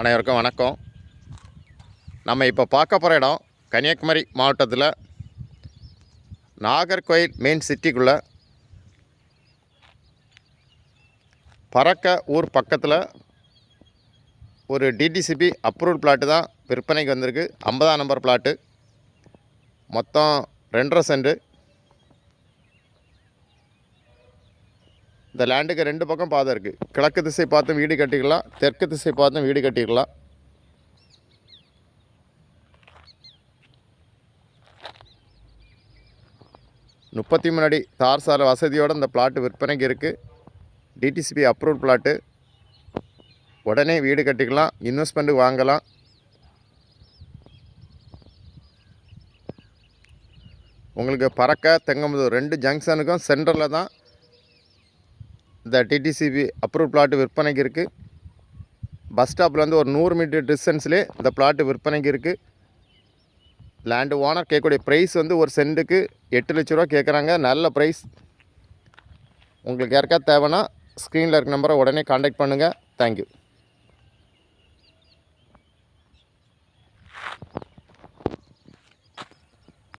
அனைவருக்கும் வணக்கம். நம்ம இப்போ பார்க்க போகிற இடம் கன்னியாகுமரி மாவட்டத்தில் நாகர்கோயில் மெயின் சிட்டிக்குள்ளே பறக்க ஊர் பக்கத்தில் ஒரு டிடிசிபி அப்ரூவல் பிளாட்டு தான் விற்பனைக்கு வந்திருக்கு. 50ஆம் நம்பர் பிளாட்டு. மொத்தம் 2.5 சென்ட். இந்த லேண்டுக்கு 2 பக்கம் பாதை இருக்குது. கிழக்கு திசை பார்த்தும் வீடு கட்டிக்கலாம், தெற்கு திசை பார்த்தும் வீடு கட்டிக்கலாம். முப்பத்தி 3 அடி தார் சாலை வசதியோடு இந்த பிளாட்டு விற்பனைக்கு இருக்குது. DTCP approval plot. உடனே வீடு கட்டிக்கலாம், இன்வெஸ்ட்மெண்ட்டு வாங்கலாம். உங்களுக்கு பறக்க தெங்கம்புதூர் 2 ஜங்ஷனுக்கும் சென்டரில் தான் இந்த டிடிசிபி அப்ரூவல் பிளாட்டு விற்பனைக்கு இருக்குது. பஸ் ஸ்டாப்லேருந்து ஒரு 100 மீட்டர் டிஸ்டன்ஸ்லேயே இந்த பிளாட்டு விற்பனைக்கு இருக்குது. லேண்டு ஓனர் கேட்கக்கூடிய ப்ரைஸ் வந்து ஒரு சென்ட்டுக்கு 8 லட்ச ரூபா கேட்குறாங்க. நல்ல ப்ரைஸ். உங்களுக்கு யாருக்கா தேவைன்னா ஸ்க்ரீனில் இருக்க நம்பரை உடனே கான்டாக்ட் பண்ணுங்கள். தேங்க்யூ.